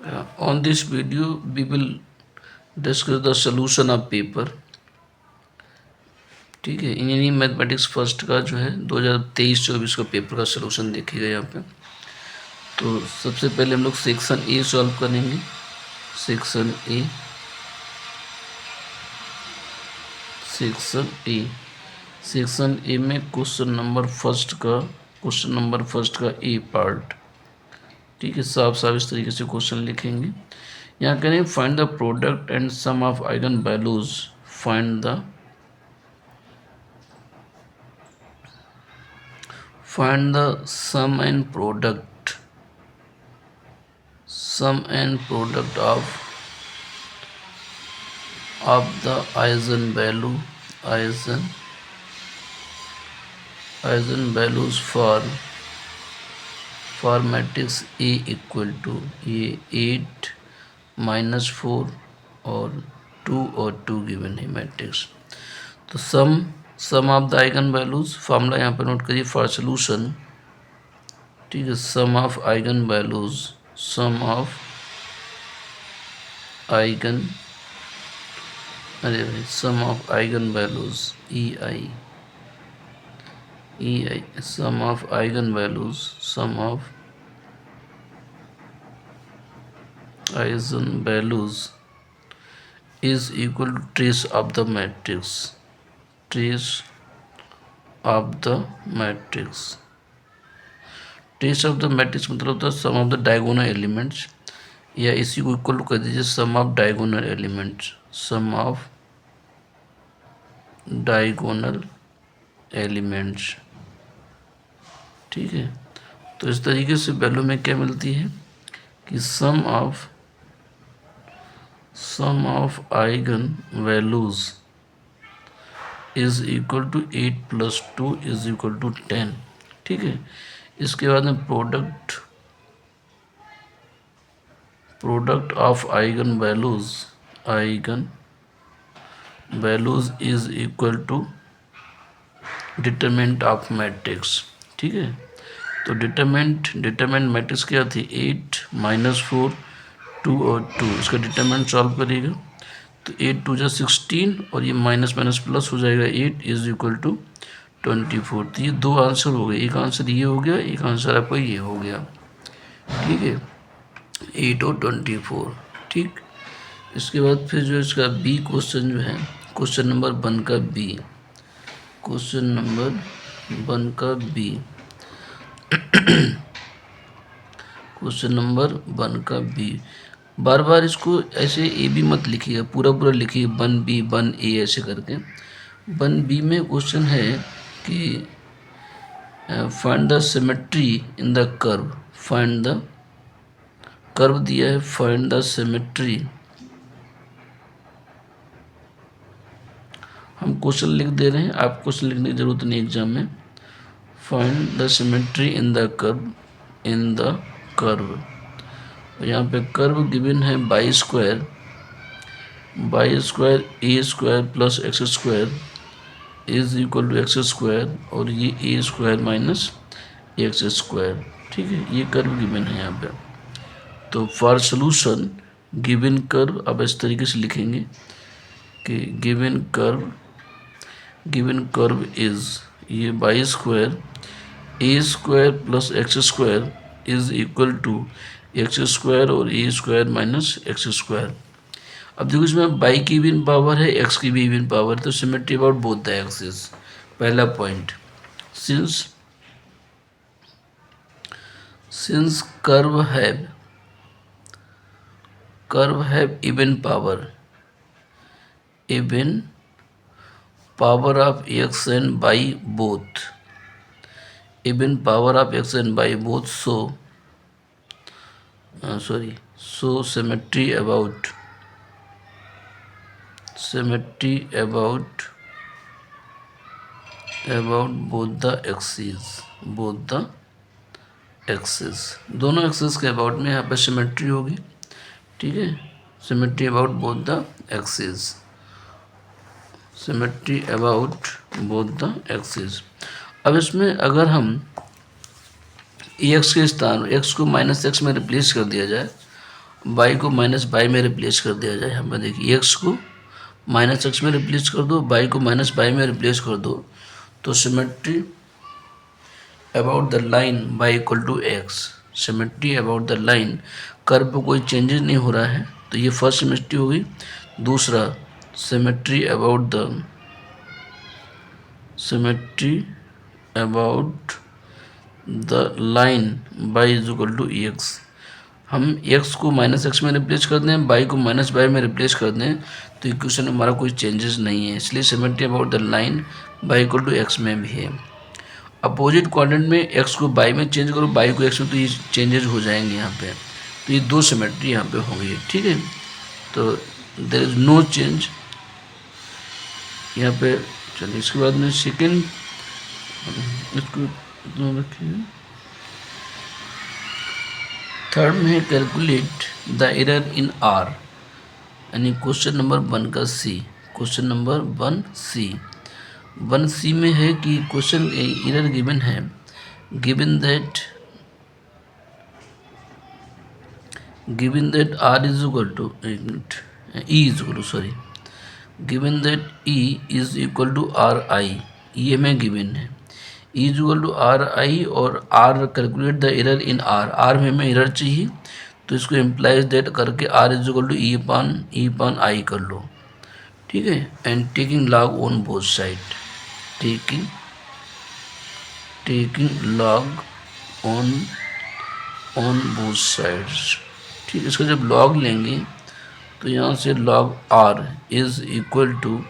On this video we will discuss the solution of paper. ठीक है, engineering mathematics first का जो है 2023-24 का पेपर का सलूशन देखिएगा यहाँ पे। तो सबसे पहले हम लोग सेक्शन ए सॉल्व करेंगे। सेक्शन ए में क्वेश्चन नंबर फर्स्ट का ए पार्ट। ठीक है, साफ साफ इस तरीके से क्वेश्चन लिखेंगे। यहाँ करें find the product and sum of eigen values. Find the sum and product of the eigenvalues for matrix A equal to ये 8 -4 और 2 और 2 गिवन है मैट्रिक्स। तो sum of the eigen values formula यहाँ पर नोट करिए फॉर सोल्यूशन। ठीक है, sum of eigen values sum of eigen values EI sum of eigenvalues is equal to trace of the matrix trace of the matrix मतलब होता है sum of the diagonal elements, या इसी को equal कर दीजिए सम ऑफ डायगोनल एलिमेंट्स। ठीक है, तो इस तरीके से वैल्यू में क्या मिलती है कि sum of eigen values is equal to 8 + 2 is equal to 10। ठीक है, इसके बाद में product of eigen values is equal to determinant of matrix. ठीक है, तो डिटरमिनेंट मैट्रिक्स क्या थी 8 -4 2 और 2। इसका डिटरमिनेंट सॉल्व करिएगा तो 8 2 जा 16 और ये माइनस माइनस प्लस हो जाएगा 8 इज इक्वल टू 24। तो ये दो आंसर हो गए, एक आंसर ये हो गया, एक आंसर आपका ये हो गया। ठीक है, 8 और 24। ठीक, इसके बाद फिर जो इसका बी क्वेश्चन जो है क्वेश्चन नंबर 1 का बी। बार बार इसको ऐसे ए बी मत लिखिएगा, पूरा लिखिए 1B 1A ऐसे करके। 1B में क्वेश्चन है कि find the symmetry in the curve. Curve दिया है, फाइंड द सिमेट्री। हम क्वेश्चन लिख दे रहे हैं, आप क्वेश्चन लिखने की जरूरत नहीं एग्जाम में। Find the symmetry in the curve. यहाँ पे कर्व गिवन है y square a² plus x² is equal to x², और ये a² - x²। ठीक है, ये कर्व गिवन है यहाँ पे। तो फॉर सोल्यूशन गिवन कर्व अब इस तरीके से लिखेंगे कि गिवन कर्व इज ये y² a² plus x² is equal to x² और a² - x²। अब देखो इसमें y की भी पावर है, x की भी इवन पावर, तो symmetry about both the axis. पहला point, since curve have even power of x and y both, so symmetry about both the axes, दोनों एक्सिस के अबाउट में यहाँ पे सिमेट्री होगी। ठीक है, symmetry about both the axis. अब इसमें अगर हम एक्स के स्थान x को -x में रिप्लेस कर दिया जाए बाई को माइनस बाई में रिप्लेस कर दिया जाए। यहाँ पर देखिए एक्स को माइनस एक्स में रिप्लेस कर दो, बाई को माइनस बाई में रिप्लेस कर दो, तो symmetry about the line y equal to x. Symmetry about the line, curve पे कोई चेंजेस नहीं हो रहा है, तो ये फर्स्ट सिमेट्री होगी। दूसरा symmetry about the line y is equal to x. हम एक्स को माइनस एक्स में रिप्लेस कर दें, बाई को माइनस बाई में रिप्लेस कर दें, तो इक्वेशन में हमारा कोई चेंजेस नहीं है, इसलिए symmetry about the line y equal to x में भी है। अपोजिट क्वाड्रेंट में एक्स को बाई में चेंज करो, बाई को एक्स में, तो ये चेंजेस हो जाएंगे यहाँ पे, तो ये दो सिमेट्री यहाँ पे होंगी। ठीक है, तो देयर इज नो चेंज यहाँ पे। चलिए इसके बाद में सेकेंड, इसको रखिए। थर्ड में है calculate the error in R, यानी क्वेश्चन नंबर 1 का सी। क्वेश्चन नंबर 1C में है कि क्वेश्चन एरर गिवन है, given that r is equal to given that E is equal to RI, ये हमें गिवन है। E is equal to RI और R calculate the error in R में हमें एरर चाहिए, तो इसको इम्प्लाइज दैट करके R is equal to E upon I कर लो। ठीक है, and taking log on both side, taking log on both sides. ठीक, इसका जब लॉग लेंगे तो यहाँ से log R is equal to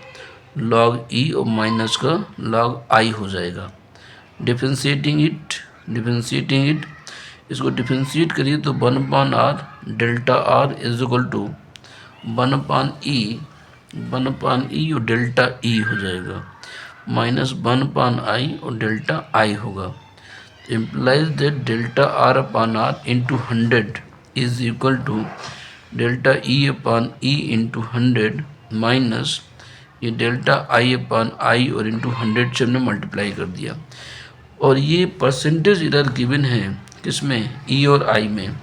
log E और माइनस का log I हो जाएगा। डिफ्रेंशिएटिंग इट, इसको डिफ्रेंशिएट करिए तो 1/r delta R is equal to 1/E और डेल्टा E हो जाएगा, माइनस 1/I और डेल्टा I होगा। Implies that delta R/R into 100 is equal to delta E/E into 100 minus ये डेल्टा I/I और इंटू 100 से हमने मल्टीप्लाई कर दिया। और ये परसेंटेज एरर गिवन है किसमें, E और I में।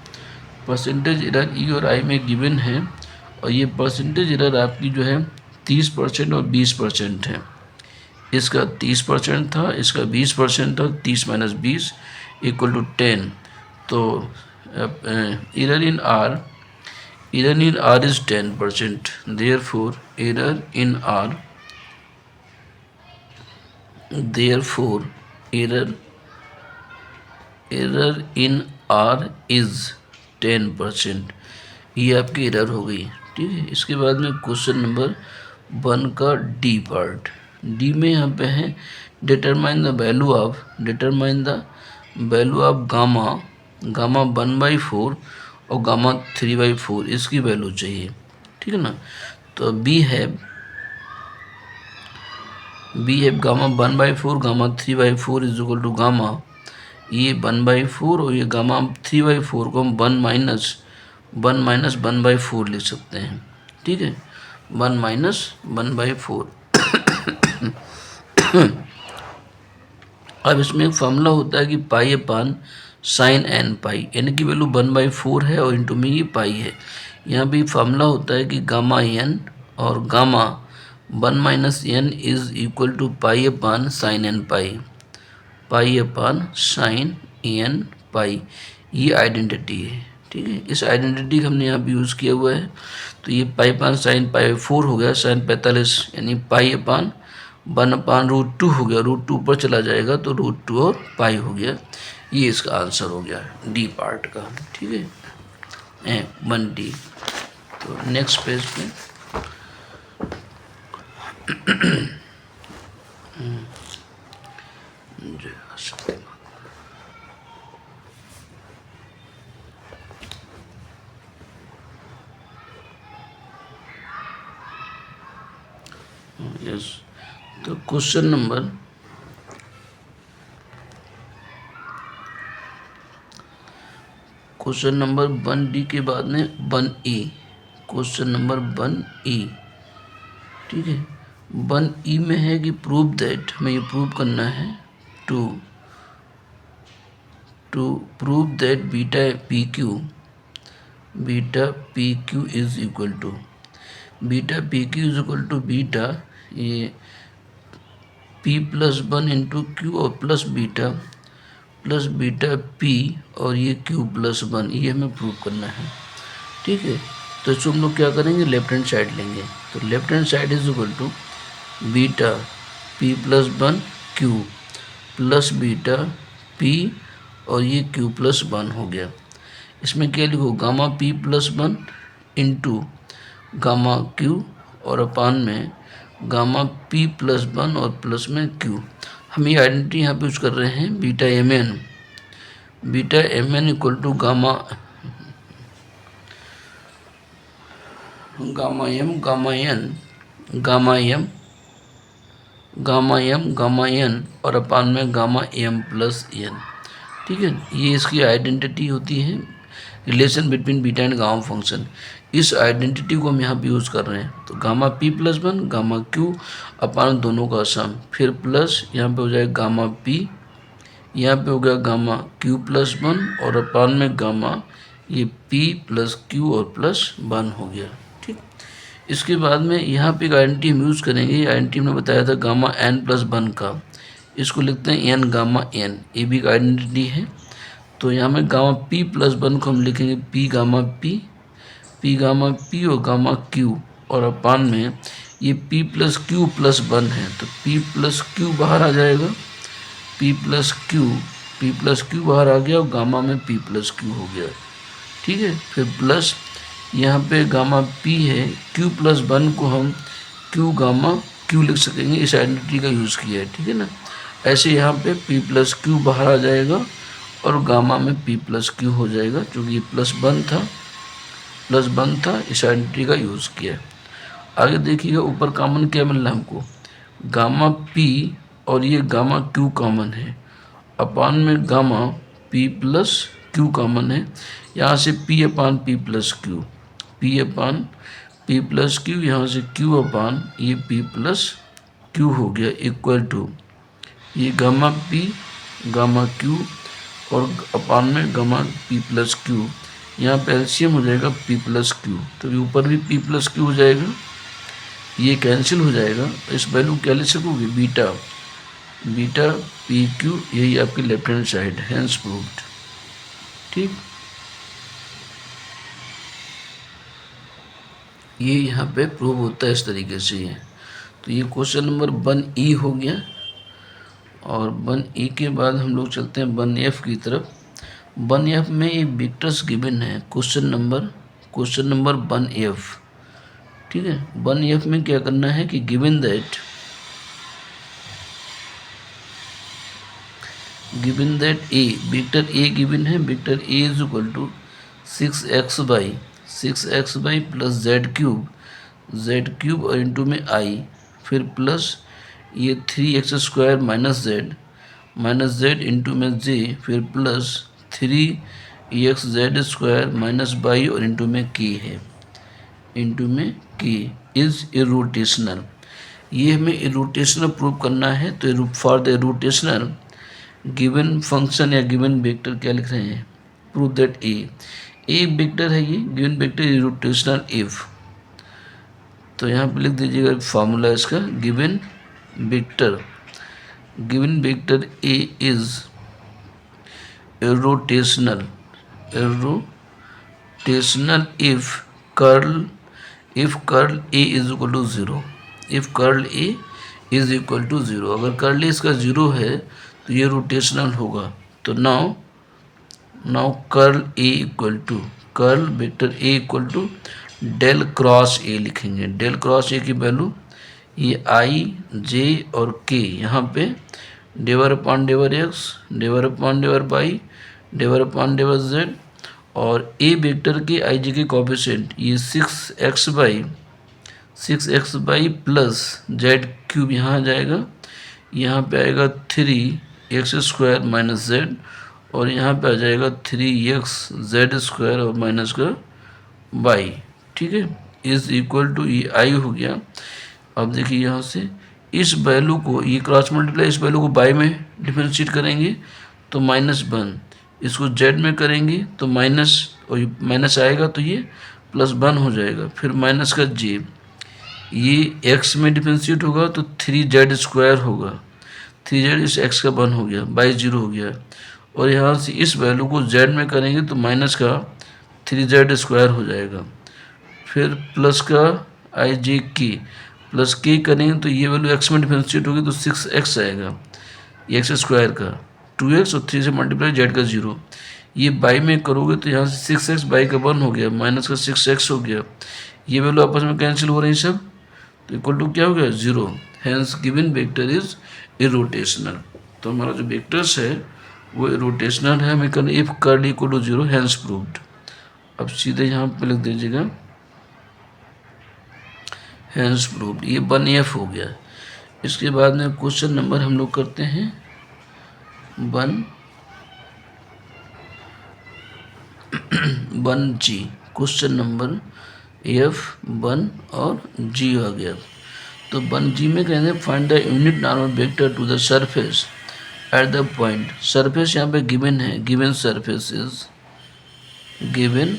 परसेंटेज एरर E और I में गिवन है, और ये परसेंटेज एरर आपकी जो है 30% और 20% है। इसका 30% था, इसका 20% था, 30 माइनस 20 इक्वल टू 10। तो error in R is 10%, therefore error in R is 10%, ये आपकी एरर हो गई। ठीक है, इसके बाद में क्वेश्चन नंबर 1 का डी पार्ट। डी में यहाँ पे है determine the value of gamma 1/4 और गामा 3/4, इसकी वैल्यू चाहिए। ठीक है ना, तो बी है gamma 1/4 gamma 3/4 is equal to gamma, ये 1/4 और ये गामा 3/4 को हम 1 माइनस 1/4 लिख सकते हैं। ठीक है, 1 माइनस 1/4। अब इसमें एक फॉर्मूला होता है कि पाई अपान साइन एन पाई, एन की वैल्यू 1/4 है और इंटू में ये पाई है। यहाँ भी फार्मूला होता है कि गामा एन और gamma 1 minus n is equal to pi upon sine n pi, ये आइडेंटिटी है। ठीक है, इस आइडेंटिटी का हमने यहाँ पे यूज़ किया हुआ है, तो ये पाई अपान साइन पाई 4 हो गया, साइन 45 यानी पाई अपान 1/√2 हो गया, √2 ऊपर चला जाएगा तो √2 और पाई हो गया। ये इसका आंसर हो गया डी पार्ट का। ठीक है, 1D। तो नेक्स्ट पेज पे यस, तो क्वेश्चन नंबर 1D के बाद में 1E, क्वेश्चन नंबर 1E। ठीक है, 1E में है कि प्रूव दैट, हमें ये प्रूव करना है to prove that beta PQ beta p q is equal to beta p q is equal to beta ये p plus one into q और प्लस बीटा पी और ये क्यू प्लस वन, ये हमें प्रूव करना है। ठीक है, तो इसको हम लोग क्या करेंगे, लेफ्ट हैंड साइड लेंगे। तो left hand side is equal to beta P plus one Q plus beta P और ये क्यू प्लस वन हो गया। इसमें क्या लिखो, gamma P plus one into gamma Q और अपान में गामा पी प्लस वन और प्लस में क्यू। हम ये आइडेंटिटी यहाँ पे यूज कर रहे हैं beta M N equal to gamma N और अपान में गामा एम प्लस एन। ठीक है, ये इसकी आइडेंटिटी होती है, relation between beta and gamma function. इस आइडेंटिटी को हम यहाँ पे यूज़ कर रहे हैं। तो gamma P plus one gamma q upon दोनों का सम, फिर प्लस यहाँ पे हो जाएगा गामा पी, यहाँ पे हो गया गामा क्यू प्लस वन और अपान में गामा ये पी प्लस क्यू और प्लस वन हो गया। ठीक, इसके बाद में यहाँ पे एक आइडेंटिटी हम यूज़ करेंगे। ये आइडेंटिटी हमने बताया था गामा एन प्लस वन का, इसको लिखते हैं एन गामा एन, ये भी एक आइडेंटिटी है। तो यहाँ में गामा पी प्लस वन को हम लिखेंगे पी गामा पी और गामा क्यू और अपान में ये p plus Q plus one है, तो पी प्लस क्यू बाहर आ जाएगा, पी प्लस क्यू बाहर आ गया और गामा में पी प्लस क्यू हो गया। ठीक है, फिर प्लस यहाँ पे गामा पी है, क्यू प्लस वन को हम क्यू गामा क्यू लिख सकेंगे, इस आइडेंटिटी का यूज़ किया है। ठीक है ना, ऐसे यहाँ पे पी प्लस क्यू बाहर आ जाएगा और गामा में पी प्लस क्यू हो जाएगा, क्योंकि ये प्लस वन था, इस आइडेंटिटी का यूज़ किया। आगे देखिएगा ऊपर कॉमन क्या मिल रहा है हमको, गामा पी और ये गामा क्यू कॉमन है, अपान में gamma P plus Q common है, यहाँ से पी अपान पी प्लस क्यू, यहाँ से क्यू अपान ये पी प्लस क्यू हो गया, इक्वल टू ये गामा पी गामा क्यू और अपान में गामा पी प्लस क्यू, यहाँ पे एलसीएम हो जाएगा पी प्लस क्यू, तो ऊपर भी पी प्लस क्यू हो जाएगा, ये कैंसिल हो जाएगा। तो इस वैल्यू क्या ले सकोगे, बीटा पी क्यू, यही आपकी left hand side, hence proved. ठीक, ये यहाँ पे प्रूव होता है इस तरीके से ये। तो ये क्वेश्चन नंबर 1E हो गया, और 1E के बाद हम लोग चलते हैं 1F की तरफ। 1F में ये वेक्टर्स गिवन है, क्वेश्चन नंबर 1F। ठीक है, 1F में क्या करना है कि given that a, vector a given है, vector a is equal to 6x y plus z cube और इंटू में आई, फिर प्लस ये 3x square minus Z into में जे, फिर plus 3x Z square minus by और इंटू में के इज इरोटेशनल। ये हमें इरोटेशनल प्रूव करना है। तो for the irrotational given function या गिवन वेक्टर क्या लिख रहे हैं, प्रूव दैट ए वेक्टर है, ये गिवन वेक्टर इरोटेशनल इफ। तो यहाँ पे लिख दीजिएगा फार्मूला इसका, given vector a is irrotational if curl a is equal to zero, अगर कर्ल ए इसका ज़ीरो है तो ये रोटेशनल होगा। तो now curl vector a equal to del cross a लिखेंगे। डेल क्रॉस ए की वैल्यू ये आई जे और के, यहाँ पे del upon del x, del upon del y, del upon del z, और ए वेक्टर के आई जे के कोएफिशिएंट ये 6x y plus z cube यहाँ आ जाएगा, यहाँ पे आएगा 3x स्क्वायर माइनस जेड, और यहाँ पे आ जाएगा 3x जेड स्क्वायर और माइनस का वाई। ठीक है, इज इक्वल टू ये आई हो गया। अब देखिए यहाँ से इस वैल्यू को, ये क्रॉस मल्टीप्लाई, इस वैल्यू को बाई में डिफरेंशिएट करेंगे तो -1, इसको जेड में करेंगे तो माइनस और ये माइनस आएगा तो ये +1 हो जाएगा। फिर माइनस का जे, ये x में डिफ्रेंशिएट होगा तो 3z² होगा, 3z इस x का 1 हो गया, बाई 0 हो गया। और यहाँ से इस वैल्यू को z में करेंगे तो माइनस का 3z² हो जाएगा। फिर प्लस का आई जे के, प्लस के करेंगे तो ये वैल्यू x में डिफ्रेंशिएट होगी तो 6x आएगा, x² का 2x और 3 से मल्टीप्लाई z का 0। ये बाई में करोगे तो यहाँ से 6x बाई का 1 हो गया, माइनस का 6x हो गया। ये वैल्यू आपस में कैंसिल हो रही है सब, तो इक्वल टू क्या हो गया 0। Hence given vector is irrotational. तो हमारा जो वेक्टर्स है वो इरोटेशनल है। हमें करना if curl equal to 0 hence proved. अब सीधे यहाँ पे लिख दीजिएगा हैंस प्रूव्ड, ये 1F हो गया। इसके बाद में क्वेश्चन नंबर हम लोग करते हैं 1G। क्वेश्चन नंबर F1 और G आ गया। तो 1G में कहेंगे find the unit normal vector to the surface at the point. Surface यहाँ पे गिवन है, given surface is given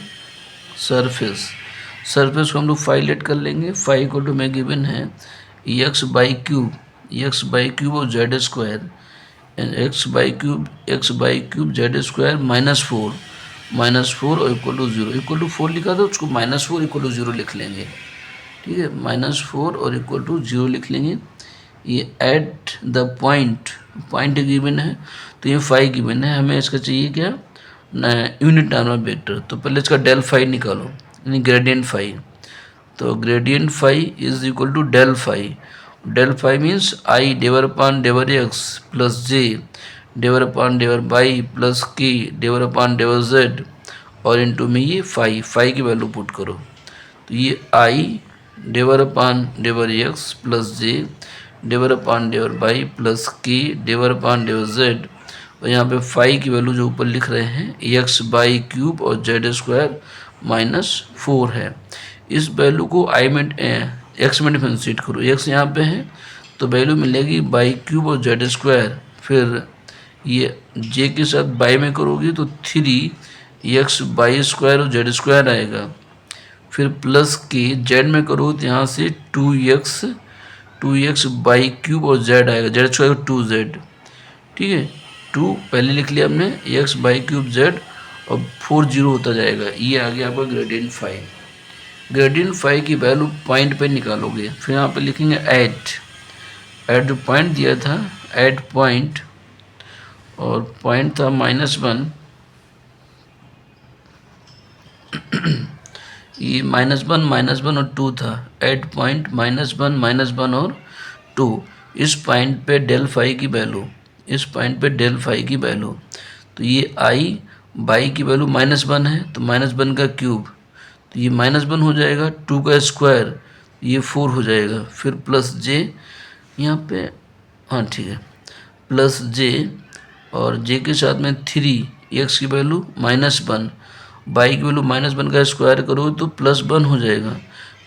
surface. Surface को हम लोग फाइव लेट कर लेंगे। फाइव इक्वल टू में गिवन है x बाई क्यूब और z² x y cube z² -4 और इक्वल टू 0। इक्वल टू 4 लिखा था, उसको -4 इक्वल टू 0 लिख लेंगे। ठीक है, -4 और इक्वल टू 0 लिख लेंगे। ये एट द पॉइंट गिवन है तो ये 5 गिवन है। हमें इसका चाहिए क्या, यूनिट नॉर्मल वेक्टर। तो पहले इसका डेल फाई निकालो, यानी ग्रेडियंट फाई। तो gradient phi is equal to del phi. Del phi means i divide upon divide x plus j divide upon divide y plus k divide upon divide z और into में ये phi की value put करो। तो ये i divide upon divide x plus j divide upon divide y plus k divide upon divide z और यहाँ पे फाई की वैल्यू जो ऊपर लिख रहे हैं x बाई क्यूब और z² -4 है। इस वैल्यू को आई में x में डिफरेंशिएट करो। x यहाँ पे है तो वैल्यू मिलेगी बाई क्यूब और z²। फिर ये j के साथ बाई में करोगी तो 3x बाई स्क्वायर और z² आएगा। फिर प्लस के z में करो तो यहाँ से 2x बाई क्यूब और z आएगा, z² 2z। ठीक है, 2 पहले लिख लिया हमने, x बाई क्यूब z और 4 0 होता जाएगा। ये आ गया आपका ग्रेडियंट फाई। ग्रेडियंट फाई की वैल्यू पॉइंट पे निकालोगे। फिर यहाँ पे लिखेंगे एट जो पॉइंट दिया था, एट पॉइंट, और पॉइंट था -1। ये -1 और 2 था। एट पॉइंट -1 और 2। इस पॉइंट पे डेल फाई की वैल्यू, तो ये आई बाई की वैल्यू -1 है तो -1 का क्यूब, तो ये -1 हो जाएगा। 2 का स्क्वायर ये 4 हो जाएगा। फिर प्लस जे यहाँ पे, हाँ ठीक है, प्लस जे और जे के साथ में 3, x की वैल्यू -1, बाई की वैल्यू -1 का स्क्वायर करोगे तो +1 हो जाएगा,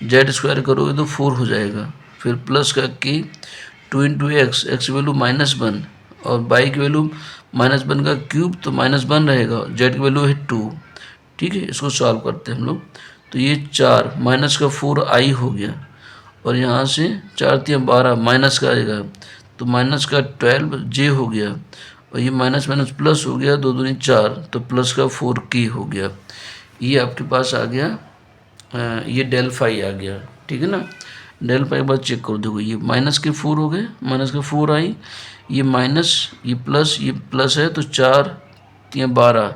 z² करोगे तो 4 हो जाएगा। फिर प्लस का के 2 इंटू एक्स की वैल्यू -1 और बाई की वैल्यू -1 का क्यूब तो -1 रहेगा, z की वैल्यू है 2। ठीक है, इसको सॉल्व करते हैं हम लोग। तो ये 4 माइनस का 4i हो गया और यहाँ से 4 3 12 माइनस का आएगा तो माइनस का 12j हो गया और ये माइनस माइनस प्लस हो गया, 2 दूनी 4 तो प्लस का 4k हो गया। ये आपके पास आ गया, ये डेल फाई आ गया। ठीक है ना, डेल फाई बाद चेक करो, देखो ये माइनस के 4 हो गए, माइनस का 4i, ये माइनस ये प्लस है तो 4 3 12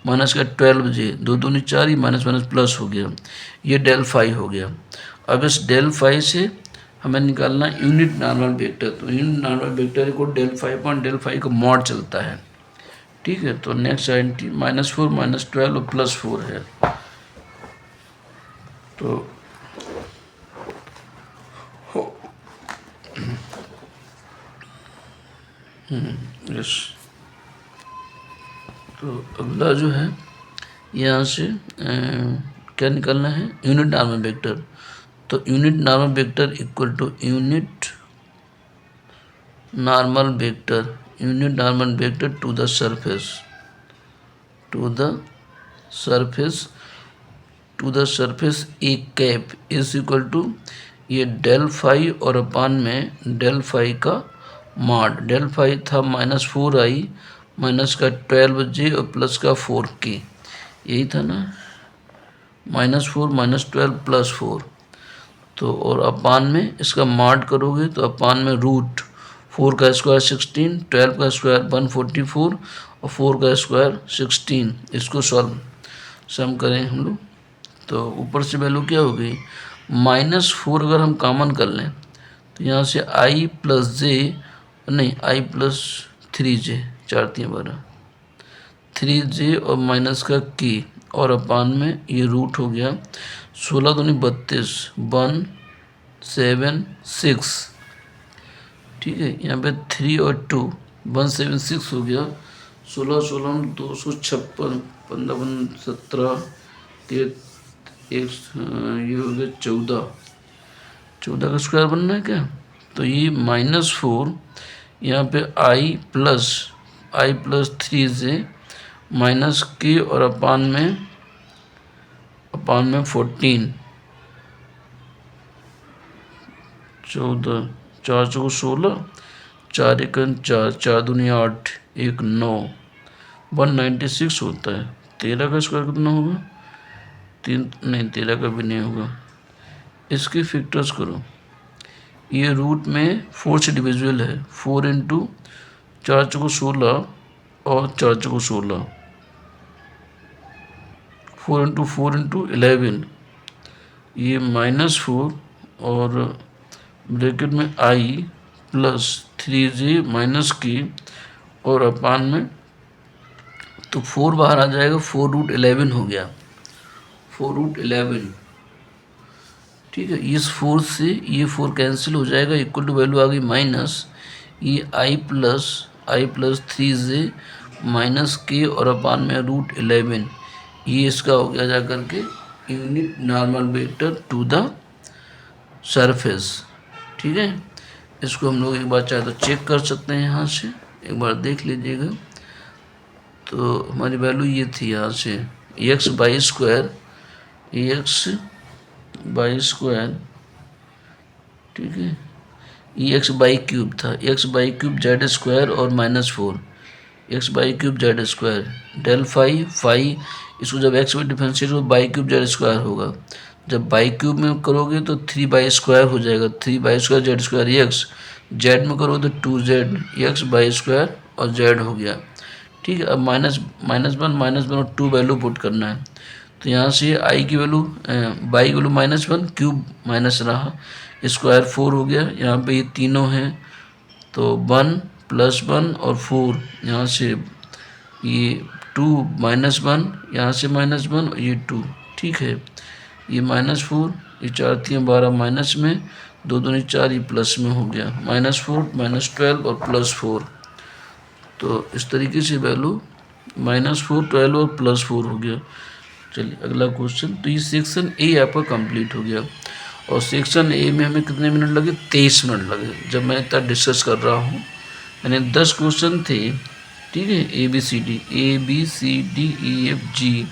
माइनस का 12j, 2 दूनी 4, ये माइनस माइनस प्लस हो गया, ये डेल फाई हो गया। अब इस डेल फाई से हमें निकालना यूनिट नॉर्मल वेक्टर। तो यूनिट नॉर्मल वेक्टर को del phi upon del phi का मॉड चलता है। ठीक है, तो नेक्स्ट आइडेंटिटी -4 -12 और +4 है। तो यस, तो अगला जो है यहाँ से क्या निकालना है, यूनिट नॉर्मल वेक्टर। तो unit normal vector equal to unit normal vector to the surface to the surface a cap is equal to ये डेल फाई और अपान में डेल फाई का मॉड। डेल फाई था -4i माइनस का 12j और plus का 4k, यही था ना, -4 -12 +4। तो और अपान में इसका मॉड करोगे तो अपान में रूट 4 का स्क्वायर 16, 12 का स्क्वायर 144 और 4 का स्क्वायर 16। इसको सम करें हम लोग तो ऊपर से वैल्यू क्या हो गई, -4 अगर हम कॉमन कर लें तो यहाँ से i प्लस जे, नहीं i प्लस 3j, 4×3=12, 3j और माइनस का k और अपान में ये रूट हो गया 16 दूनी 32, 176, ठीक है। यहाँ पे 3 और 2 176 हो गया, 16 16 256, 15 17 एक ये हो गया 14 का स्क्वायर बनना है क्या। तो ये -4 यहाँ पे i plus 3j minus k और अपान में 14, 14 4 चौको 16, 4 1 4, 4 दूनी 8, 1 9, 196 होता है। 13 का स्क्वायर कितना होगा, 3 नहीं 13 का भी नहीं होगा। इसके फैक्टर्स करो, ये रूट में 4 से डिविजिबल है, 4 इंटू 4 चौको 16 और 4 चौको 16, 4 इंटू 4 इंटू 11, ये -4 और ब्रैकेट में i plus 3j minus k और अपान में, तो 4 बाहर आ जाएगा, 4√11 हो गया, 4√11, ठीक है। इस 4 से ये 4 कैंसिल हो जाएगा, इक्वल टू वैल्यू आ गई माइनस ये i plus 3j minus k और अपान में √11, ये इसका हो गया जा करके unit normal vector to the surface, ठीक है। इसको हम लोग एक बार चाहे तो चेक कर सकते हैं, यहाँ से एक बार देख लीजिएगा। तो हमारी वैल्यू ये थी यहाँ से एक्स बाई स्क्वायर, ठीक है, ये एक्स बाई क्यूब था, x y cube z square और -4 x y cube z square, del phi इसको जब एक्स में डिफरेंशिएट हो बाई क्यूब जेड स्क्वायर होगा, जब बाई क्यूब में करोगे तो 3 स्क्वायर हो जाएगा, 3 square Z square x, Z में करोगे तो 2z एक्स बाई स्क्वायर और जेड हो गया, ठीक है। अब -1 और 2 वैल्यू पुट करना है, तो यहाँ से आई की वैल्यू बाई की वैल्यू -1 क्यूब माइनस रहा, स्क्वायर 4 हो गया, यहाँ पे ये तीनों हैं तो 1 + 1 और 4, यहाँ से ये 2 -1, यहाँ से -1 और ये 2, ठीक है। ये -4, ये 4 3 12 माइनस में, 2 दूनी 4, ये प्लस में हो गया, -4 -12 और +4। तो इस तरीके से वैल्यू -4 12 और +4 हो गया। चलिए अगला क्वेश्चन। तो ये सेक्शन ए आपका कंप्लीट हो गया, और सेक्शन ए में हमें कितने मिनट लगे, 23 मिनट लगे, जब मैं इतना डिस्कस कर रहा हूँ। यानी 10 क्वेश्चन थे, ठीक है, A B C D E F G,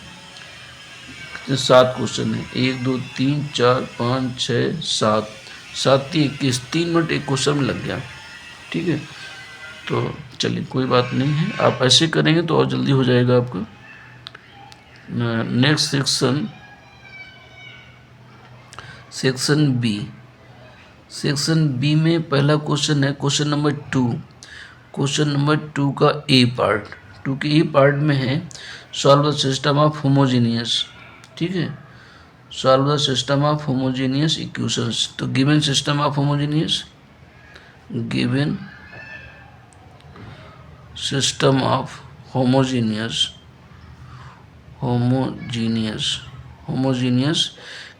7 question है, 1 2 3 4 5 6 7, 7 3 21, 3 मिनट एक क्वेश्चन में लग गया, ठीक है। तो चलिए कोई बात नहीं है, आप ऐसे करेंगे तो और जल्दी हो जाएगा आपका। नेक्स्ट सेक्शन बी में पहला क्वेश्चन है क्वेश्चन नंबर 2 का ए पार्ट, 2 के ए पार्ट में है solve the system of homogeneous, ठीक है, solve the system of homogeneous equations. तो given system of homogeneous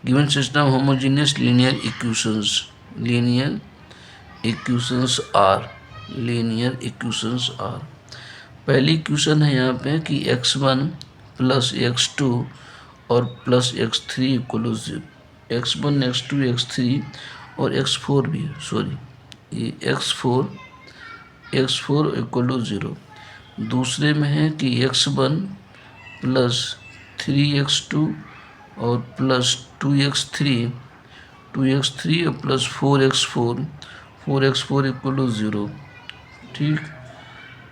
given system homogeneous linear equations are पहली इक्वेशन है यहाँ पे कि x1 + x2 और +x3 = 0, x1 x2 x3 और x4 भी, सॉरी ये x4 = 0। दूसरे में है कि x1 + 3x2 और प्लस 2x3 और प्लस 4x4 इक्वल टू 0। ठीक,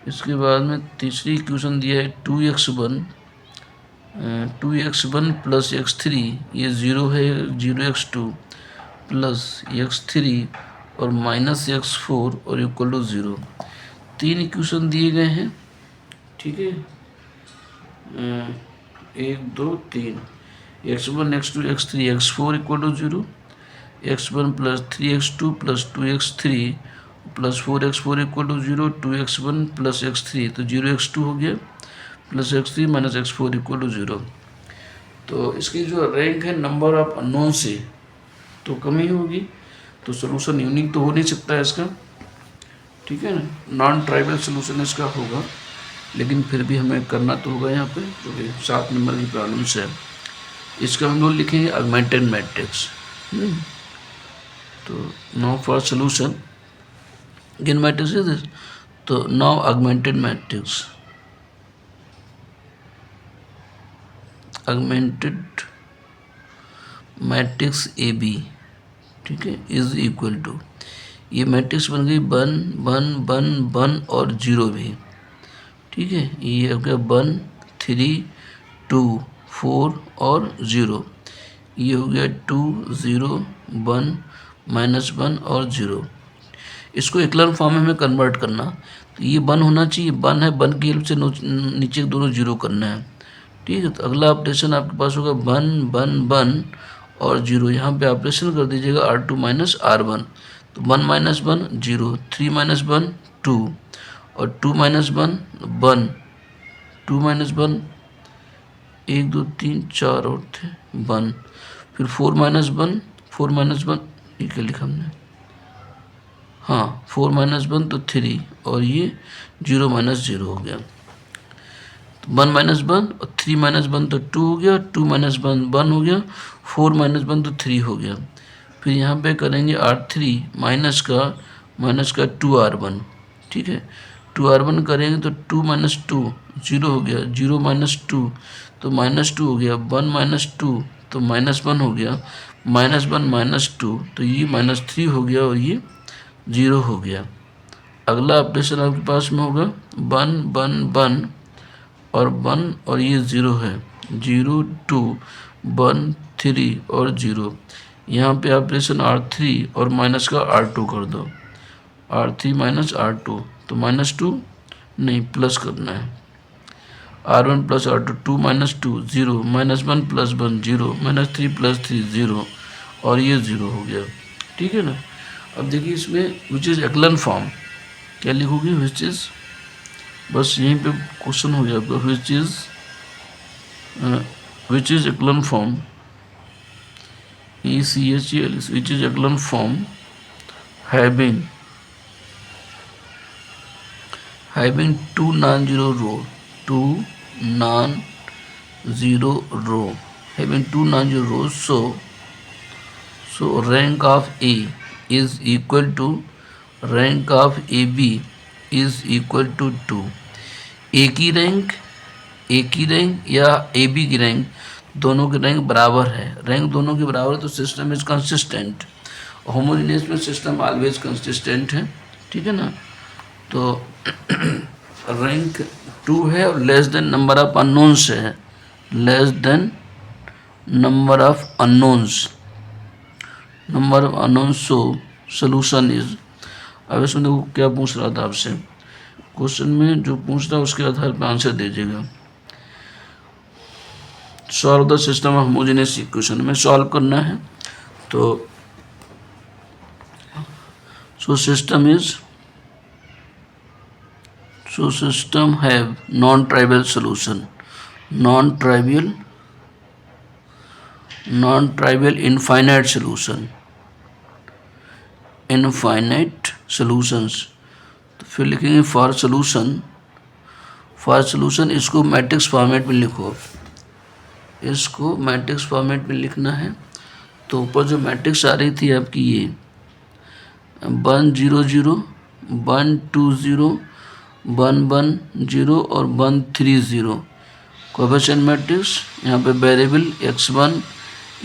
इसके बाद में तीसरी इक्वेशन दिया है 2x1 प्लस x3, ये 0 है, 0x2 प्लस x3 और माइनस x4 और इक्वल टू 0। तीन इक्वेशन दिए गए हैं। ठीक है, 1 2 3, x1 x2 x3 x4 equal to 0, x1 plus 3x2 plus 2x3 plus 4x4 equal to 0, 2x1 plus x3 तो 0x2 हो गया plus x3 minus x4 equal to 0। तो इसकी जो रैंक है नंबर ऑफ अननोन से तो कम ही होगी, तो सोल्यूशन यूनिक तो हो नहीं सकता है इसका। ठीक है ना, नॉन ट्राइबल सोल्यूशन इसका होगा, लेकिन फिर भी हमें करना तो होगा यहाँ पे, क्योंकि 7 नंबर की प्रॉब्लम्स है। इसका हम लोग लिखेंगे ऑगमेंटेड मैट्रिक्स। तो now for solution given matrix is this, तो now augmented matrix, augmented matrix A B, ठीक है, इज इक्वल टू, ये मैट्रिक्स बन गई 1 1 1 1 और 0 भी। ठीक है, ये हो गया 1 3 2 4 और 0, ये हो गया 2 0 1 -1 और 0। इसको इक्लन फॉर्म में हमें कन्वर्ट करना, तो ये 1 होना चाहिए, 1 है, 1 की हेल्प से नीचे दोनों 0 करना है। ठीक है, तो अगला ऑपरेशन आपके पास होगा 1 1 1 और 0, यहाँ पे ऑपरेशन कर दीजिएगा R2 माइनस R1, तो 1 माइनस 1 0, 3 माइनस 1 2 और 2 माइनस 1 1, 2 माइनस 1 1 2 3 4 और थे 1, फिर 4 माइनस 1 ये क्या लिखा हमने, हाँ 4 माइनस 1 तो 3 और ये 0 माइनस 0 हो गया, तो 1 माइनस 1 और 3 माइनस 1 तो 2 हो गया, 2 माइनस 1 1 हो गया, 4 माइनस 1 तो 3 हो गया। फिर यहाँ पे करेंगे R3 माइनस का 2R1। ठीक है, 2R1 करेंगे तो 2 माइनस 2 0 हो गया, 0 माइनस 2 तो -2 हो गया, 1 माइनस 2 तो -1 हो गया, -1 माइनस 2 तो ये -3 हो गया और ये 0 हो गया। अगला ऑपरेशन आपके पास में होगा 1 1 1 और 1 और ये 0 है, 0 2 1 3 और 0। यहाँ पे ऑपरेशन R3 और माइनस का R2 कर दो, R3 माइनस R2, तो -2 नहीं प्लस करना है, R1 plus R2 2 minus 2 0, -1 plus 1 0, -3 plus 3 0 और ये 0 हो गया। ठीक है ना, अब देखिए इसमें विच इज़ एक्लन फॉर्म क्या लिखोगे, विच इज़, बस यहीं पे क्वेश्चन हो गया आपका, which is एक्लन form ECHEL, which is echelon form having two non-zero row, having two non-zero rows, so rank of A is equal to rank of AB is equal to 2। A की rank या AB की rank, दोनों की rank बराबर है, rank दोनों की बराबर है तो सिस्टम इज कंसिस्टेंट, होमोजेनियस में सिस्टम ऑलवेज कंसिस्टेंट है। ठीक है ना, तो रैंक 2 है और less than number of unknowns है, less than number of unknowns, so solution is, अब इसमें देखो क्या पूछ रहा था आपसे, क्वेश्चन में जो पूछ रहा है उसके आधार पर आंसर दीजिएगा। Solve the system of homogeneous equation में सॉल्व करना है, तो system have non tribal solution, non tribal infinite solutions. तो फिर लिखेंगे फॉर सोल्यूशन, इसको मैट्रिक्स फॉर्मेट में लिखो, इसको मैट्रिक्स फॉर्मेट में लिखना है। तो ऊपर जो मैट्रिक्स आ रही थी आपकी ये 1 0 0 1 2 0 1 1 0 और 1 3 0 कोएफिशिएंट मैट्रिक्स। यहाँ पे वेरिएबल x1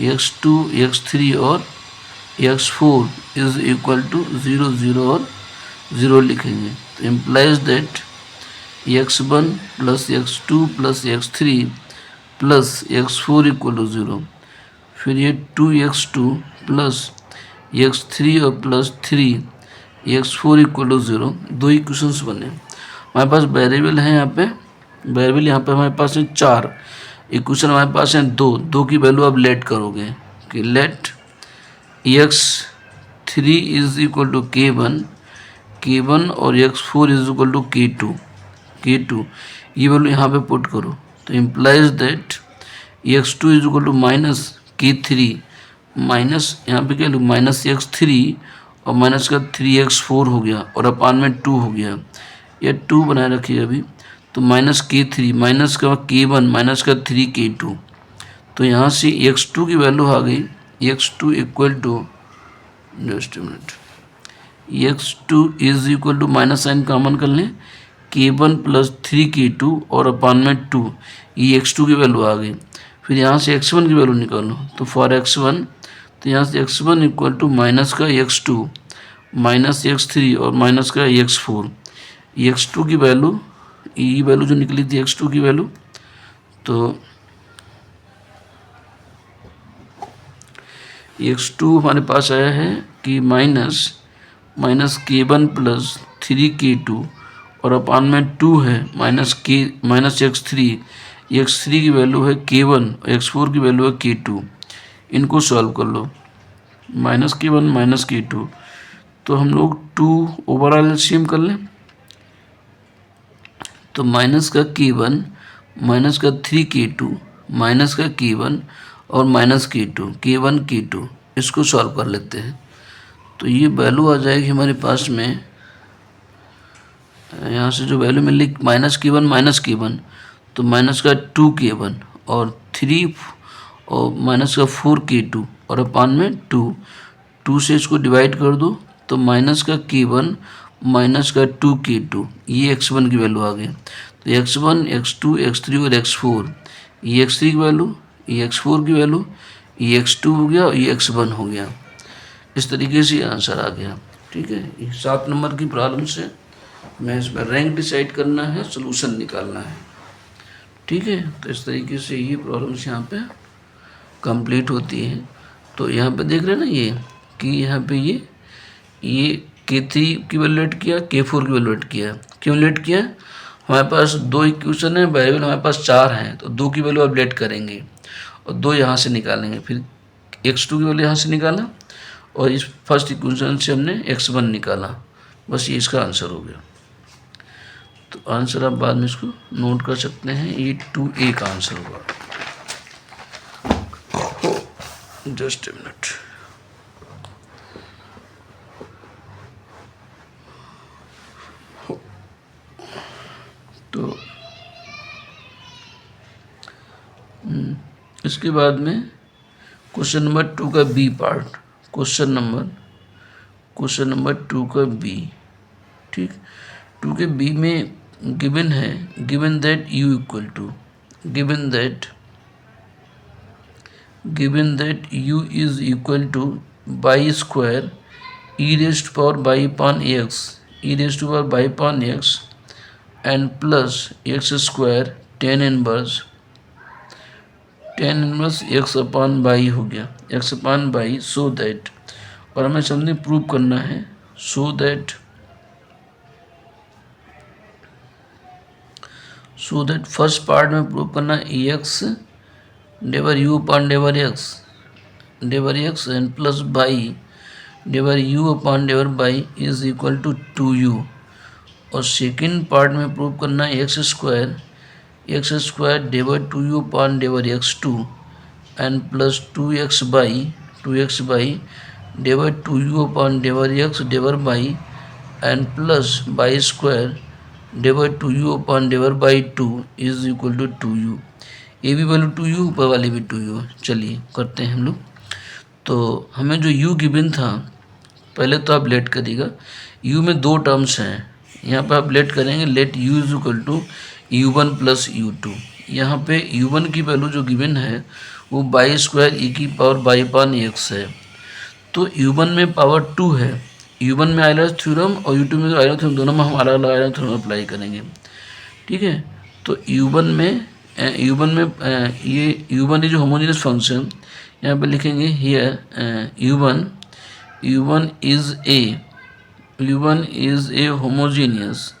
x2 x3 और x4 इज इक्वल टू 0 0 और 0 लिखेंगे। तो implies that x1 plus x2 plus x3 plus x4 equal to 0। फिर ये 2x2 प्लस x3 और प्लस 3x4 इक्वल टू 0, दो इक्वेशंस बने। हमारे पास वेरिएबल है यहाँ पे, वेरिएबल यहाँ पे हमारे पास है 4, इक्वेशन हमारे पास है 2, 2 की वैल्यू आप लेट करोगे कि late x3 is equal to k1 और x4 is equal to k2 ये वैल्यू यहाँ पे पुट करो। तो implies that x2 is equal to minus k3 minus यहाँ पे क्या लूँ माइनस x3 और माइनस का 3x4 हो गया और अपान में 2 हो गया, ये 2 बनाए रखिए अभी। तो माइनस k3 माइनस का k1 माइनस का 3k2। तो यहाँ से x2 की वैल्यू आ गई, x2 equal to just minute, x2 is equal to minus sign common कर लें, k1 प्लस 3k2 और अपान में 2, ये x2 की वैल्यू आ गई। फिर यहाँ से x1 की वैल्यू निकालो, तो फॉर x1 तो यहाँ से x1 इक्वल टू माइनस का x2 माइनस x3 और माइनस का x4, x2 की वैल्यू ये वैल्यू जो निकली थी x2 की वैल्यू, तो x2 हमारे पास आया है कि माइनस k1 प्लस 3k2 और अपान में 2 है माइनस x3 की वैल्यू है k1 और x4 की वैल्यू है k2। इनको सॉल्व कर लो, माइनस k1 माइनस k2, तो हम लोग 2 ओवरऑल एलसीएम कर लें। तो माइनस का k1 माइनस का 3k2 माइनस का k1 और माइनस k1 k2 इसको सॉल्व कर लेते हैं। तो ये वैल्यू आ जाएगी हमारे पास में, यहाँ से जो वैल्यू मिली माइनस k1 तो माइनस का 2k1 और 3 और माइनस का 4k2 और अपान में 2 से इसको डिवाइड कर दो, तो माइनस का k1 माइनस का 2k2 ये x1 की वैल्यू आ गई। तो x1 x2 x3 और x4, ये x3 की वैल्यू, ये x4 की वैल्यू, ये x2 हो गया और ये x1 हो गया। इस तरीके से आंसर आ गया। ठीक है, ये 7 नंबर की प्रॉब्लम से मैं इसमें रैंक डिसाइड करना है, सोल्यूशन निकालना है। ठीक है, तो इस तरीके से ये प्रॉब्लम्स यहाँ पे कंप्लीट होती है। तो यहाँ पे देख रहे हैं ना ये कि यहाँ पे ये k3 की वैल्यूएट किया, k4 की वैल्यूएट किया। क्यों लेट किया? हमारे पास 2 इक्वेशन है, वेरिएबल हमारे पास 4 हैं, तो 2 की वैल्यू अब लेट करेंगे और 2 यहाँ से निकालेंगे। फिर x2 की वैल्यू यहाँ से निकाला और इस फर्स्ट इक्वेशन से हमने x1 निकाला। बस ये इसका आंसर हो गया। तो आंसर आप बाद में इसको नोट कर सकते हैं, ये 2A का आंसर होगा। Just a minute. तो इसके बाद में क्वेश्चन नंबर 2 का बी पार्ट, क्वेश्चन नंबर 2 का बी। ठीक, 2 के बी में गिवन है, given that u equal to, given that u is equal to y square e raised power y upon x and plus x square tan inverse x upon y हो गया, x upon y. So that, और हमें समझे prove करना है, so that first part में prove करना x del u upon del x and plus y del u upon del y is equal to 2u। और सेकेंड पार्ट में prove करना है x square del 2u upon del x2 and plus 2x by डेवर 2u upon del x डेवर y and plus by square del 2u upon del by 2 is equal to 2u। ये भी value 2u, ऊपर वाली भी 2u। चलिए करते हैं हम लोग। तो हमें जो u गिवन था, पहले तो आप लेट करिएगा, u में 2 टर्म्स हैं, यहाँ पर आप लेट करेंगे, let u is equal to u1 plus u2। यहाँ पे u1 की वैल्यू जो गिवन है वो बाई स्क्वायर ई की पावर बाई पान एक्स है। तो u1 में पावर 2 है, u1 में आयलर थ्योरम और u2 में आयलर थ्योरम, दोनों में हम अलग अलग आयलर थ्योरम अप्लाई करेंगे। ठीक है, तो u1 में ये u1 इज होमोजेनियस फंक्शन, यहाँ पे लिखेंगे here u1 is a homogeneous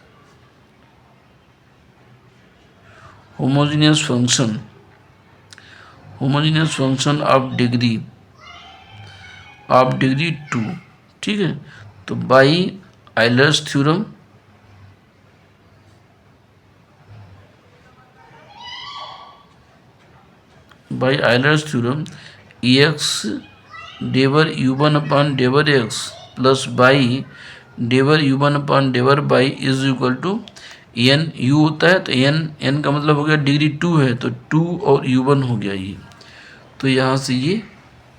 function of degree 2। ठीक है, तो by Euler's theorem x del u1 upon del x plus y del u1 upon डेवर y is equal to n u होता है, तो n का मतलब हो गया डिग्री 2 है, तो 2 और u1 हो गया ये। तो यहाँ से ये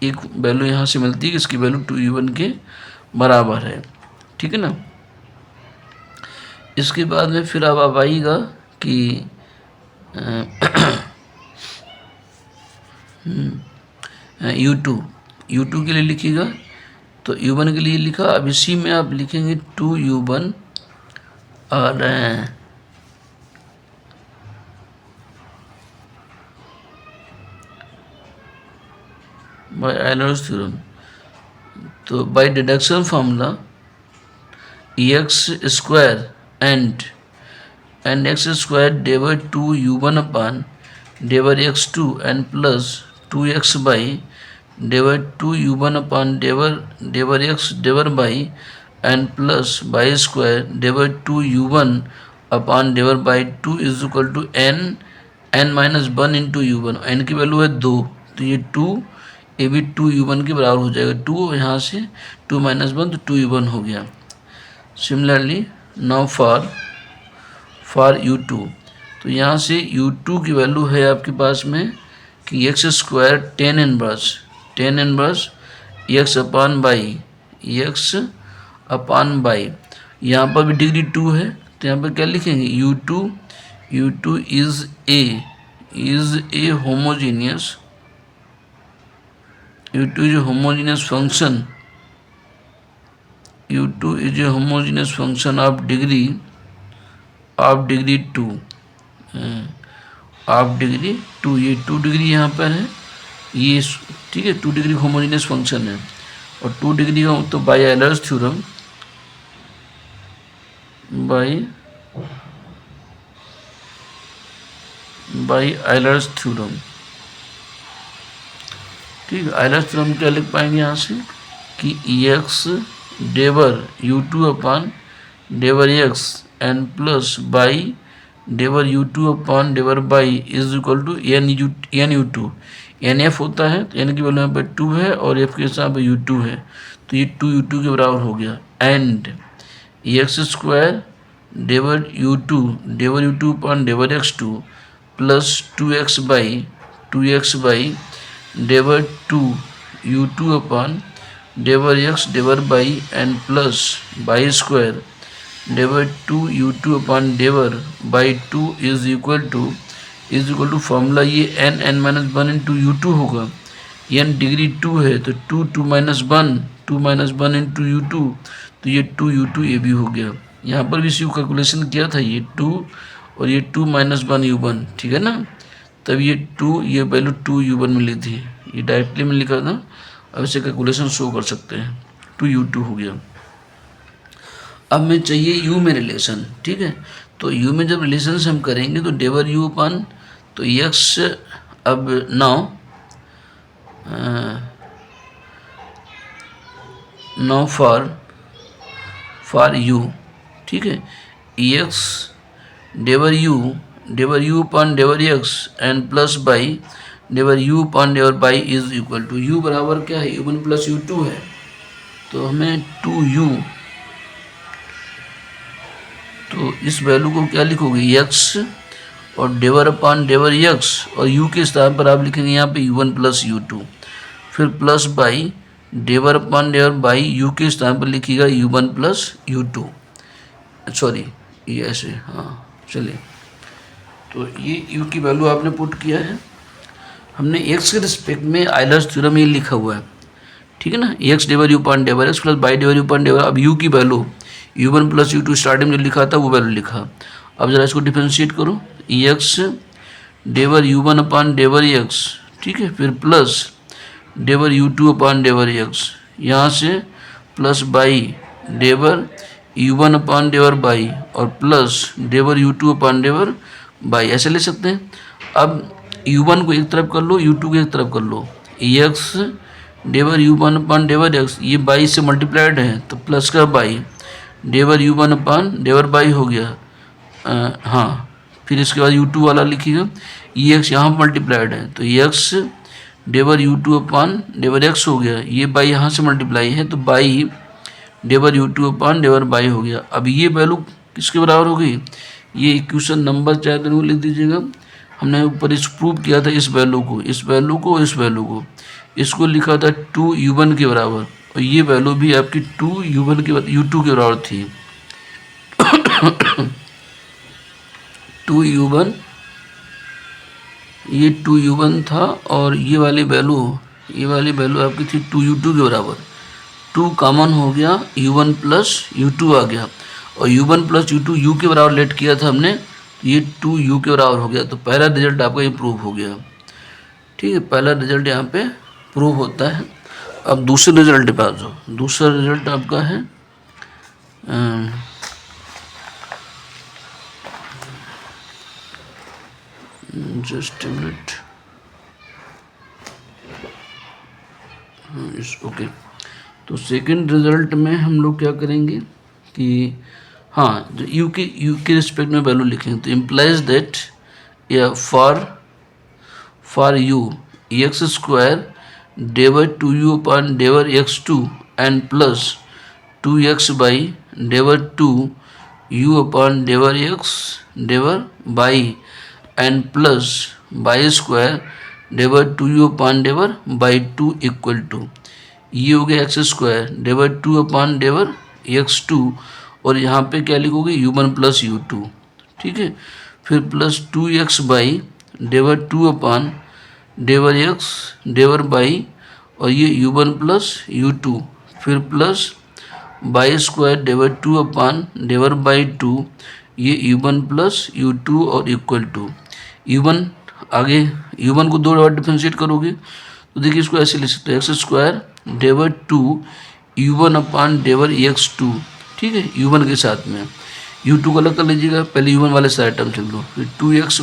एक वैल्यू यहाँ से मिलती है कि इसकी वैल्यू 2u1 के बराबर है। ठीक है ना। इसके बाद में फिर अब आप आइएगा कि u2 के लिए लिखिएगा, तो u1 के लिए लिखा, अब इसी में आप लिखेंगे 2u1 और बाय आयलर्स थ्योरम, तो by deduction formula x square and x square del 2u1 upon del x2 and plus 2x by del 2u1 upon डेवर x डेवर y and plus by square del 2u1 upon डेवर by 2 is equal to n minus 1 into u1। n की value है 2, तो ये 2 ये भी 2u1 के बराबर हो जाएगा। 2 यहाँ से 2 माइनस 1 तो 2u1 हो गया। सिमिलरली नाउ फॉर u2, तो यहाँ से u2 की वैल्यू है आपके पास में कि x square tan inverse x upon by, यहाँ पर भी डिग्री 2 है, तो यहाँ पर क्या लिखेंगे u2 is a homogeneous function of degree 2, ये 2 डिग्री यहाँ पर है ये। ठीक है, 2 डिग्री होमोजेनियस फंक्शन है, और 2 डिग्री का तो बाय आयलर्स थ्योरम ठीक है, आयलर्स थ्योरम क्या लिख पाएंगे यहाँ से कि x del u2 upon डेवर x n plus y del u2 upon डेवर y is equal to n u2। N f होता है, तो एन की वैल्यू यहाँ पर 2 है और एफ के साथ u2 है, तो ये 2u2 के बराबर हो गया। And x square del u2 upon del x2 plus 2x by del 2u2 upon डेवर x डेवर y and plus by square del 2u2 upon डेवर by 2 is equal to formula ये n माइनस 1 इंटू u2 होगा। n degree 2 है, तो 2 minus 1 into u2, तो ये 2u2 ये भी हो गया। यहाँ पर भी इसी को कैलकुलेशन किया था, ये 2 और ये 2 माइनस 1 u1, ठीक है ना। तब ये 2 ये वैल्यू 2u1 में ली थी, ये डायरेक्टली में लिखा था, अब इसे कैलकुलेशन शो कर सकते हैं। 2u2 हो गया। अब में चाहिए u में रिलेशन, ठीक है। तो u में जब रिलेशन से हम करेंगे तो डेवर u अपन तो x अब नाउ फॉर u, ठीक है, x del u upon del x and plus y del u upon del y is equal to u बराबर क्या है u1 प्लस u2 है, तो हमें 2u, तो इस वैल्यू को क्या लिखोगे x और डेवर अपॉन डेवर x और u के स्थान पर आप लिखेंगे यहाँ पे u1 प्लस u2, फिर plus y del upon डेवर y u के स्थान पर लिखिएगा u1 प्लस u2, सॉरी ये ऐसे, हाँ चलिए। तो ये u की वैल्यू आपने पुट किया है। हमने एक्स के रिस्पेक्ट में आयलर्स थ्योरम ये लिखा हुआ है, ठीक है ना, एक्स डिवाइड यू पान divide x plus by divide you पान डिवाइड। अब यू की value u1 plus u2 starting में जो लिखा था वो वैल्यू लिखा। अब जरा इसको डिफ्रेंशिएट करो, x del u1 upon del x, ठीक है, फिर plus del u2 upon del x, यहाँ से plus y del u1 upon del y और plus del u2 upon del y, ऐसे ले सकते हैं। अब u1 को एक तरफ कर लो, u2 को एक तरफ कर लो, x del u1 upon del x, ये बाई से मल्टीप्लाइड है तो प्लस का by del u1 upon del by हो गया। हाँ, फिर इसके बाद u2 वाला लिखिएगा, ये एक्स यहाँ मल्टीप्लाइड है तो x del u2 upon del x हो गया, ये बाई यहाँ से मल्टीप्लाई है तो by del u2 upon del by हो गया। अब ये वैल्यू किसके बराबर हो गई, ये इक्वेशन नंबर चाहे तो लिख दीजिएगा। हमने ऊपर इस प्रूव किया था इस वैल्यू को, इस वैल्यू को, इस वैल्यू को, इसको लिखा था 2u1 के बराबर और ये वैल्यू भी आपकी 2u1 के u2 के बराबर थी। 2u1, ये 2u1 था और ये वाली वैल्यू आपकी थी 2u2 के बराबर। 2 कॉमन हो गया, u1 प्लस u2 आ गया और u1 प्लस u2 u के बराबर लेट किया था हमने, ये 2u के बराबर हो गया। तो पहला रिजल्ट आपका ये प्रूव हो गया, ठीक है, पहला रिजल्ट यहाँ पे प्रूव होता है। अब दूसरे रिजल्ट पे आ जाओ। दूसरा रिजल्ट आपका है जस्ट मिनट, ओके। तो सेकंड रिजल्ट में हम लोग क्या करेंगे कि हाँ, जो यू के रिस्पेक्ट में वैल्यू लिखेंगे तो इम्प्लाइज दैट या for u x square del 2u upon del x2 and plus 2x by डेवर 2u upon डेवर x डेवर y and plus by square del 2u upon डेवर by 2 equal to, ये हो गया x square डेवर 2 upon del x2 और यहाँ पे क्या लिखोगे u1 plus u2, ठीक है, फिर plus 2x by डेवर 2 upon डेवर x डेवर y और ये u1 प्लस u2, फिर plus by square डेवर 2 upon डेवर by 2, ये u1 प्लस u2 और इक्वल टू u1, आगे u1 को 2 बार डिफरेंशिएट करोगे तो देखिए इसको ऐसे लिख सकते हैं x square डेवर 2 u1 upon del x2, ठीक है, u1 के साथ में u2 को अलग कर लीजिएगा, पहले u1 वाले सारे टर्म चल लो, फिर 2x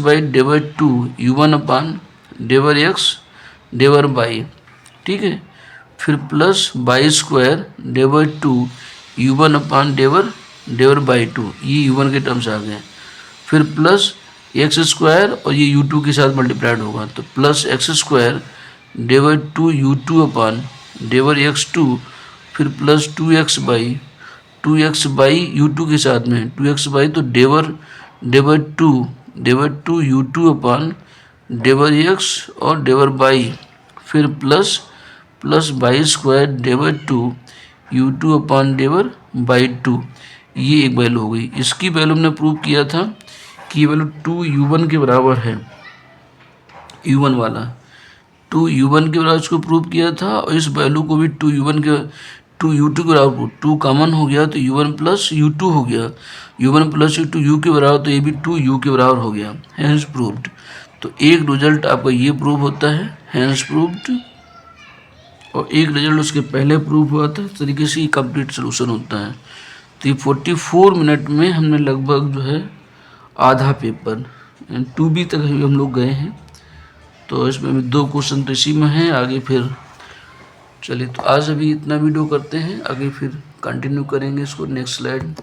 by डेवर 2 u1 upon डेवर x डेवर by, ठीक है, फिर plus by square डेवर 2 u1 upon डेवर by 2, ये u1 के टर्म्स आ गए, फिर प्लस एक्स स्क्वायर और ये u2 के साथ मल्टीप्लाइड होगा तो plus x square डेवर 2 u2 upon del x2, फिर प्लस 2x बाई u2 के साथ में 2x बाई तो डेवर 2 u2 अपॉन डेवर x और डेवर बाई, फिर plus by square डेवर 2 u2 upon डेवर by 2, ये एक वैल्यू हो गई। इसकी वैल्यू हमने प्रूव किया था कि ये वैल्यू 2u1 के बराबर है, u1 वाला 2u1 के बराबर इसको प्रूव किया था और इस वैल्यू को भी 2u2 के बराबर 2 कॉमन हो गया तो u1 प्लस u2 हो गया, u1 प्लस u2 u के बराबर तो ये भी 2u के बराबर हो गया, हैंस प्रूव्ड। तो एक रिजल्ट आपका ये प्रूव होता है हैंस प्रूव्ड और एक रिजल्ट उसके पहले प्रूव हुआ था, इस तरीके से कंप्लीट सोल्यूशन होता है। तो ये 44 मिनट में हमने लगभग जो है आधा पेपर 2B तक हम लोग गए हैं। तो इसमें 2 क्वेश्चन तो इसी में हैं, आगे फिर चलिए तो आज अभी इतना वीडियो करते हैं, आगे फिर कंटिन्यू करेंगे इसको नेक्स्ट स्लाइड।